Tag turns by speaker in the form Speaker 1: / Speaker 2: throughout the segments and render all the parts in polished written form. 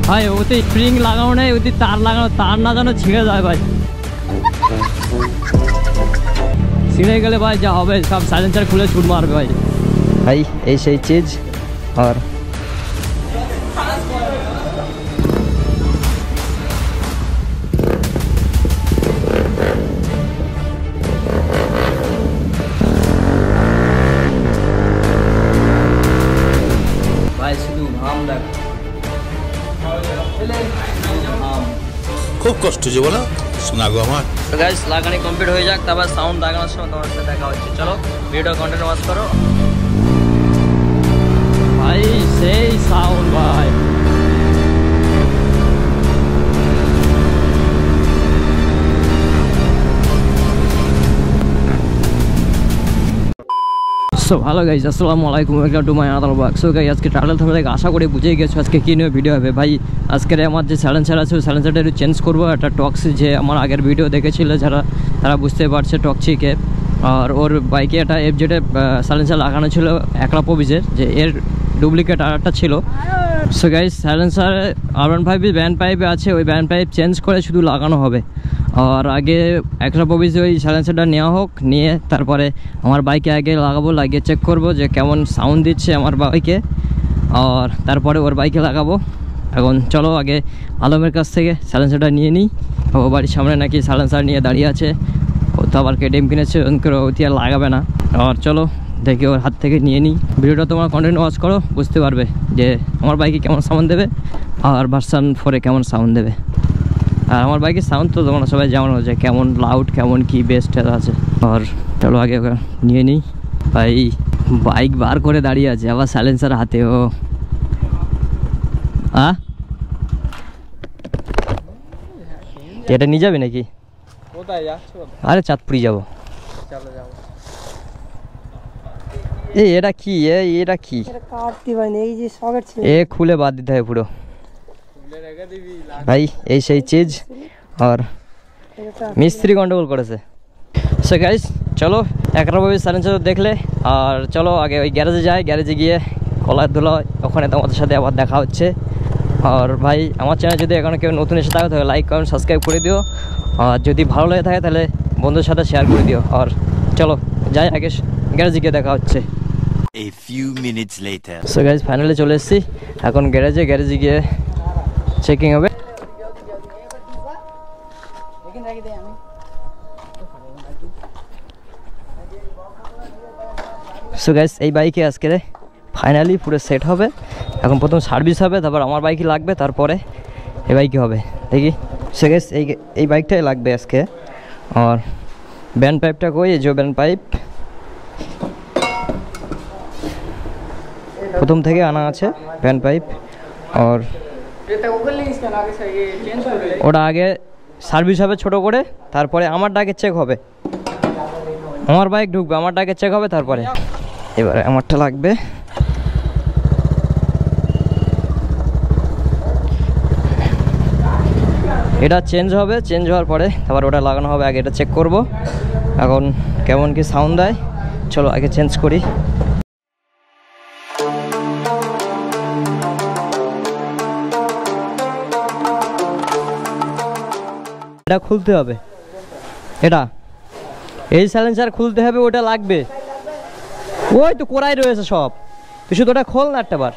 Speaker 1: ভাই ওতে স্প্রিং লাগানো নেই, ওতে তার লাগানো, তার না যেন ছিঁড়ে যায় ভাই। ছিঁড়ে গেলে ভাই যা হবে, সব সাইলেন্সার খুলে ছুট মারবে ভাই। ভাই এই সেই চিজ। আর ভাই শুধু ঘাম দেখ,
Speaker 2: খুব কষ্ট যে বলো শোনা গো আমার।
Speaker 1: তো গাইস লাগানি কমপ্লিট হয়ে যাক, তারপর সাউন্ড লাগানোর সময় তোমার সাথে দেখা হচ্ছে। চলো ভিডিও কন্টিনিউ ওয়াচ করো। ভাই সেই সাউন্ড ভাই, সো হ্যালো গাইজ, আসসালামু আলাইকুম, welcome to my another blog. So guys আজকে টাইটেল থেকে আশা করি বুঝেই গেছো আজকে কী নিয়ে ভিডিও হবে। ভাই আজকের আমার যে সাইলেন্সার আছে ওই সাইলেন্সারটা একটু চেঞ্জ করবো। একটা টক্সি, যে আমার আগের ভিডিও দেখেছিল যারা, তারা বুঝতে পারছে টক্সিকে। আর ওর বাইকে একটা এফজেডে সাইলেন্সার লাগানো ছিল একলা পবিজের, যে এর ডুপ্লিকেট আর একটা ছিল। So guys silencer R15 band পাইপে আছে, ওই ব্যান্ড পাইপ চেঞ্জ করে শুধু লাগানো হবে। আর আগে একটা পবিজে ওই সাইলেন্সারটা নেওয়া হোক, নিয়ে তারপরে আমার বাইকে আগে লাগাবো, লাগিয়ে চেক করবো যে কেমন সাউন্ড দিচ্ছে আমার বাইকে, আর তারপরে ওর বাইকে লাগাবো। এখন চলো আগে আলমের কাছ থেকে সাইলেন্সারটা নিয়ে নিই। ও বাড়ির সামনে নাকি সাইলেন্সার নিয়ে দাঁড়িয়ে আছে, ও তো আবার কেটিএম কিনেছে, ওটি আর লাগাবে না। আর চলো দেখি ওর হাত থেকে নিয়ে নিই। ভিডিওটা তোমার কন্টিনিউ ওয়াচ করো, বুঝতে পারবে যে আমার বাইকে কেমন সাউন্ড দেবে আর ভার্সন 4-এ কেমন সাউন্ড দেবে। আর আমার বাইকের সাউন্ড তো তোমরা সবাই যেমন হচ্ছে, কেমন লাউড, কেমন কি বেস্ট আছে। আর চলো আগে ওকে নিয়ে নিই। ভাই বাইক বার করে দাঁড়িয়ে আছে, আবার সাইলেন্সার হাতে। ও এটা নিয়ে যাবে নাকি? আরে চাঁদপুরি যাবো। এই এটা কি, এটা কি এ খুলে বাদ দিতে হয় পুরো ভাই, এই সেই চিজ। আর মিস্ত্রি গন্ডগোল করেছে। সো গাইস চলো একরকমভাবে সাইলেন্সার দেখলে, আর চলো আগে ওই গ্যারেজে যাই, গ্যারেজে গিয়ে কলার ধুলো, ওখানে তোমাদের সাথে আবার দেখা হচ্ছে। আর ভাই আমার চ্যানেল যদি এখনো কেউ নতুন এসে থাকে তাহলে লাইক কমেন্ট সাবস্ক্রাইব করে দিও, আর যদি ভালো লেগে থাকে তাহলে বন্ধুদের সাথে শেয়ার করে দিও। আর চলো যাই, আগে গ্যারেজে গিয়ে দেখা হচ্ছে।
Speaker 3: A few minutes later.
Speaker 1: So guys finally চলে এসেছি এখন গ্যারেজে গিয়ে চেকিং হবে। সো গাইস এই বাইকে আজকে ফাইনালি পুরো সেট হবে। এখন প্রথম সার্ভিস হবে, তারপর আমার বাইকই লাগবে, তারপরে এই বাইকে হবে দেখি। সো গাইস এই বাইকটাই লাগবে আজকে। আর ব্যান্ড পাইপটা কই, এই যে ব্যান্ড পাইপ প্রথম থেকে আনা আছে ব্যান্ড পাইপ। আর ওটা আগে সার্ভিস হবে ছোট করে, তারপরে আমার ডাকে চেক হবে, আমার বাইক ঢুকবে, আমার ডাকে চেক হবে, তারপরে এবারে আমারটা লাগবে। এটা চেঞ্জ হবে, চেঞ্জ হওয়ার পরে তারপর ওটা লাগানো হবে। আগে এটা চেক করব এখন কেমন কি সাউন্ড দেয়। চলো আগে চেঞ্জ করি। এটা খুলতে হবে, এটা এই সাইলেন্সার খুলতে হবে, ওটা লাগবে। ওই তো কোরাই রয়েছে সব, তুই শুধু ওটা খোল না একটা বার।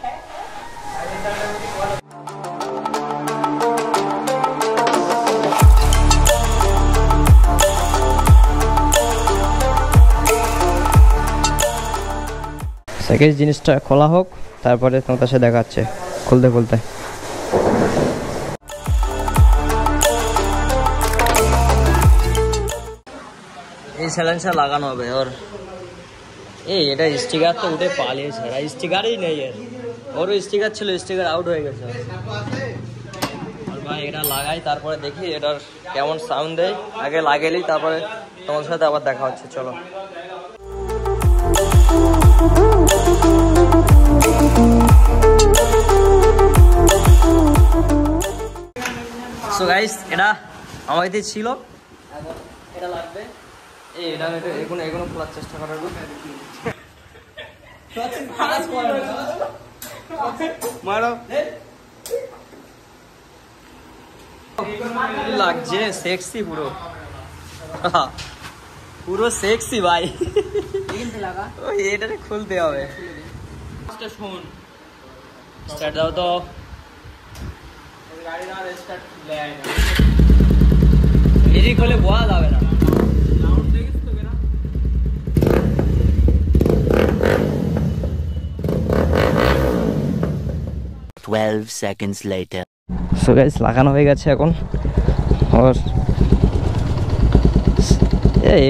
Speaker 1: সেকেন্ড জিনিসটা খোলা হোক, তারপরে তোমার সাথে দেখাচ্ছে খুলতে খুলতে। এই সাইলেন্সার লাগানো হবে। ওর এটা স্টিকার তো উঠে পালিয়েছে, স্টিকারই নেই এর, ওরও স্টিকার ছিল, স্টিকার আউট হয়ে গেছে। আর ভাই এটা লাগাই, তারপরে দেখি এটার কেমন সাউন্ড দেয়। আগে লাগাইলেই তারপরে তোমার সাথে আবার দেখা হচ্ছে। চলো সো গাইস এটা আমার কাছে ছিল, এটা লাগবে। এটা এখনো খোলার চেষ্টা করার মারো। লাগছে সেক্সি পুরো পুরো সেক্সি ভাই ওই এটারে খুলতে হবে শুন স্টার্ট দাও তো গাড়ি না স্টার্ট দেয় না এদিক হলে বলা যাবে না লাউড দেখিস তো কেনা
Speaker 3: 12 seconds later.
Speaker 1: সো গাইস লাগানো হয়ে গেছে এখন আর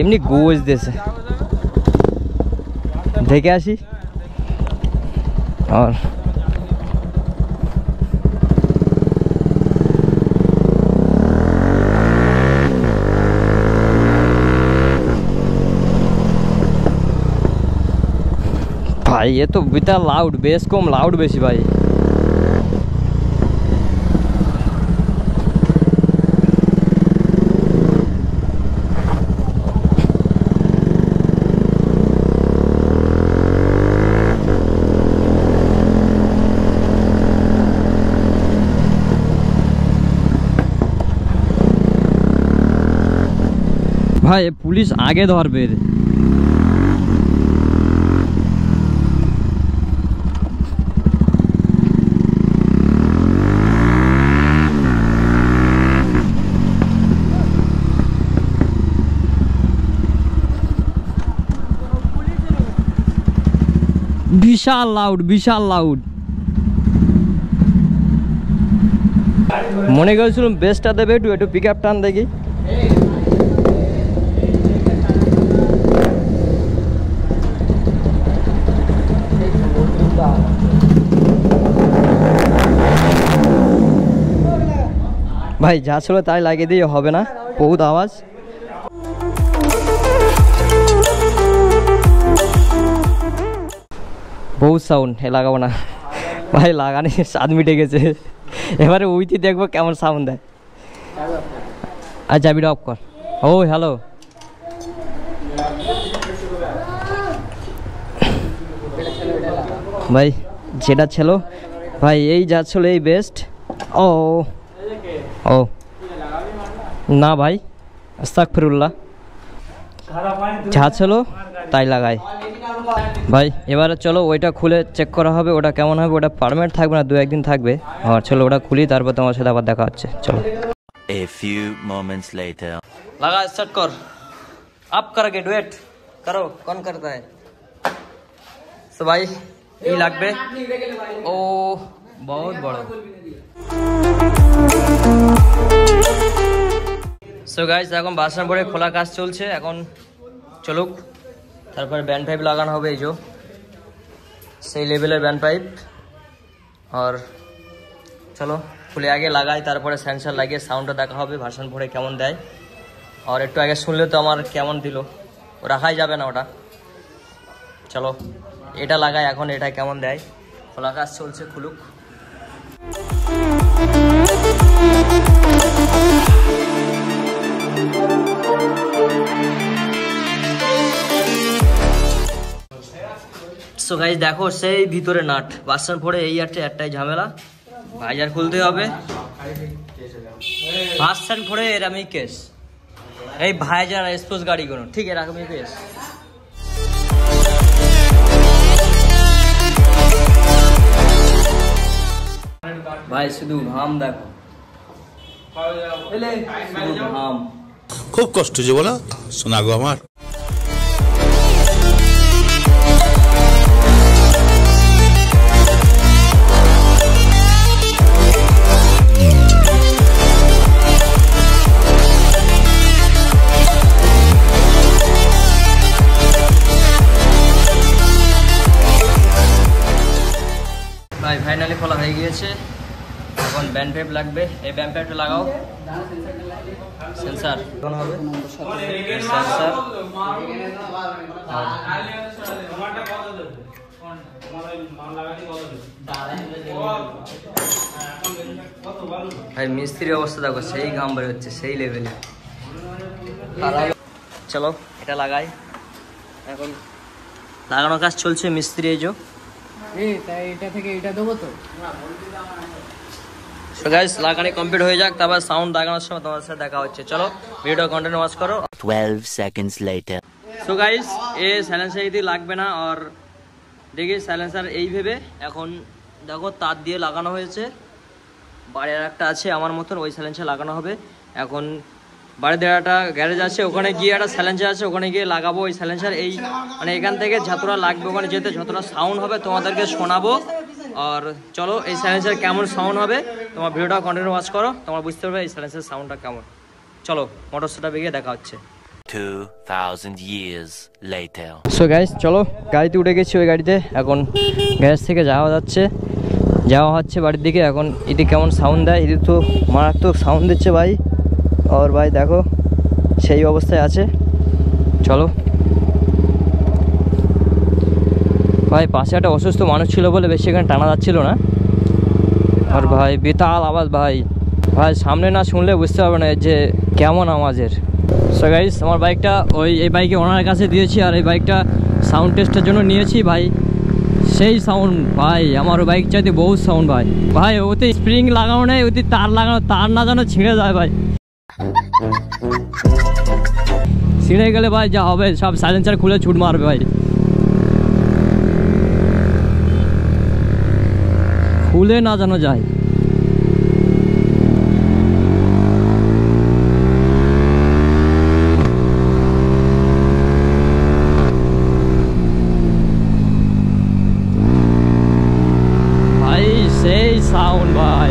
Speaker 1: এমনি গোজ দিয়েছে দেখে আসি আর भाई ये तो बिता लाउड बेस कम लाउड बेसी भाई भाई पुलिस आगे धरबे বিশাল লাউড মনে করেছিলাম বেসটা দেবে একটু পিক আপ টান দেখি ভাই যা ছিল তাই লাগিয়ে দিয়ে হবে না বহুত আওয়াজ बहुत साउंड है लागाबो ना भाई लागानी 7 मिनट गेছে এবারে উইতি দেখবো কেমন সাউন্ড দেয় আচ্ছা ভিডিও অফ কর ও হ্যালো ভাই যেটা ছিল ভাই এই যাচ্ছিল এই বেস্ট ও ও না ভাই আস্তাগফিরুল্লাহ যা ছিল তাই লাগাই ভাই এবারে চলো ওইটা খুলে চেক করা হবে ওটা কেমন হবে ওটা পার্মানেন্ট থাকবে না 2-1 দিন থাকবে আর চলো ওটা খুলি তারপর তোমার সাথে আবার দেখা হচ্ছে চলো
Speaker 3: A few moments later.
Speaker 1: लगा स्टार्ट कर अप करके डुएट करो कौन करता है सो भाई ये লাগবে ओ बहुत बड़ा সো গাইস এখন বাসন পরে খোলা কাজ চলছে এখন চলুক তারপর ব্যান্ড পাইপ লাগানো হবে এই যে সেই লেভেলের ব্যান্ড পাইপ আর চলো খুলে আগে লাগাই তারপরে সেন্সর লাগিয়ে সাউন্ডটা দেখা হবে ভার্সন পরে কেমন দেয় আর একটু আগে শুনলে তো আমার কেমন দিল রাখাই যাবে না ওটা চলো এটা লাগাই এখন এটা কেমন দেয় খোলা কাজ চলছে খুলুক সো গাইস দেখো সেই ভিতরে নাট ভার্সন পরে এই একটাই ঝামেলা ভাইজার খুলতে হবে ভার্সন পরে এরকমই কেস এই ভাইজার স্পোর্টস গাড়িগুলো ঠিক এরকমই কেস ভাই শুধু ঘাম দেখো শুধু ঘাম
Speaker 2: খুব কষ্ট যে বলো শোনা গো আমার ভাই ফাইনালি খোলা হয়ে গিয়েছে এখন ব্যান্ড পাইপ লাগবে এই ব্যান্ড পাইপটা লাগাও সেন্সর কোন হবে সেন্সর ভাই মিস্ত্রির অবস্থা দেখো সেই ঘাম বের হচ্ছে সেই লেভেলে চলো এটা লাগাই এখন লাগানোর কাজ চলছে মিস্ত্রি এই যে
Speaker 4: এটা থেকে এটা দেবো তো
Speaker 2: সো গাইস লাগানি কমপ্লিট হয়ে যাক, তারপর সাউন্ড লাগানোর সময় তোমার সাথে দেখা হচ্ছে। চলো ভিডিও কন্টিনিউ ওয়াচ করো।
Speaker 3: 12 seconds later.
Speaker 2: সো গাইস এ সাইলেন্সার যদি লাগবে না, আর দেখি সাইলেন্সার এই ভেবে এখন দেখো তার দিয়ে লাগানো হয়েছে। বাড়ির একটা আছে আমার মতন, ওই সাইলেন্সার লাগানো হবে। এখন বাড়িতে একটা গ্যারেজ আছে, ওখানে গিয়ে একটা সাইলেন্সার আছে, ওখানে গিয়ে লাগাবো ওই সাইলেন্সার। এই মানে এখান থেকে যতটা লাগবে ওখানে যেতে যতটা সাউন্ড হবে তোমাদেরকে শোনাবো। আর চলো এই সাইলেন্সার কেমন সাউন্ড হবে তোমার ভিডিওটা কন্টিনিউ ওয়াচ করো, তোমার বুঝতে পারবে এই সাইলেন্সার সাউন্ডটা কেমন। চলো মোটর সেটআপে গিয়ে দেখা হচ্ছে।
Speaker 3: 2000 years later.
Speaker 1: সো গাইস চলো গাড়িতে উঠে গেছি, ওই গাড়িতে এখন গ্যারেজ থেকে যাওয়া হচ্ছে বাড়ির দিকে। এখন এটি কেমন সাউন্ড দেয়, এটি তো মারাত্মক সাউন্ড দিচ্ছে ভাই। আর ভাই দেখো সেই অবস্থায় আছে। চলো ভাই, পাশে একটা অসুস্থ মানুষ ছিল বলে বেশি এখানে টানা যাচ্ছিল না। আর ভাই বেতাল আওয়াজ ভাই, সামনে না শুনলে বুঝতে পারবে না যে কেমন আওয়াজের। সো গাইস আমার বাইকটা এই বাইকে ওনার কাছে দিয়েছি, আর এই বাইকটা সাউন্ড টেস্টের জন্য নিয়েছি ভাই। সেই সাউন্ড ভাই, আমার বাইক চাইতে বহুত সাউন্ড ভাই। ওতে স্প্রিং লাগানো নেই, ওতে তার লাগানো, তার না যেন ছিঁড়ে যায় ভাই। ছিঁড়ে গেলে ভাই যা হবে, সব সাইলেন্সার খুলে ছুট মারবে ভাই। খুলে না যেন যায়। ভাই সেই সাউন্ড ভাই।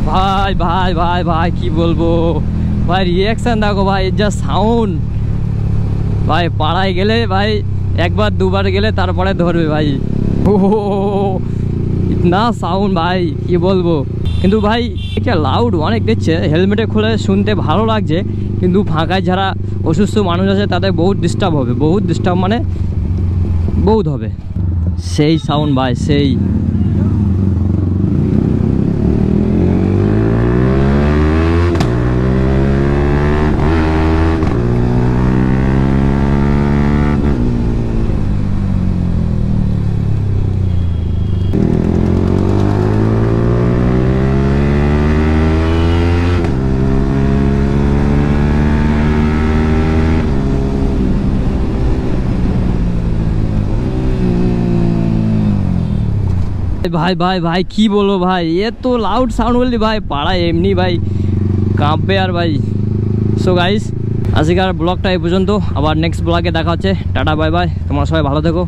Speaker 1: ভাই ভাই ভাই ভাই কি বলবো ভাই, রিয়াকশন দেখো ভাই, যা সাউন্ড ভাই। পাড়ায় গেলে ভাই একবার দুবার গেলে তারপরে ধরবে ভাই। ও ইতনা সাউন্ড ভাই কি বলবো। কিন্তু ভাই এটা লাউড অনেক দিচ্ছে, হেলমেটে খুলে শুনতে ভালো লাগছে, কিন্তু ফাঁকায় যারা অসুস্থ মানুষ আছে তাদের বহুত ডিস্টার্ব হবে, বহুত ডিস্টার্ব মানে বহুত হবে। সেই সাউন্ড ভাই সেই। ভাই ভাই ভাই কি বলবো ভাই, এ তো লাউড সাউন্ড বললি ভাই পাড়ায় এমনি ভাই কাঁপবে। আর ভাই সো গাইস আজকের ব্লগটা এই পর্যন্ত, আবার নেক্সট ব্লগে দেখা হচ্ছে। টাটা বাই বাই, তোমরা সবাই ভালো থেকো।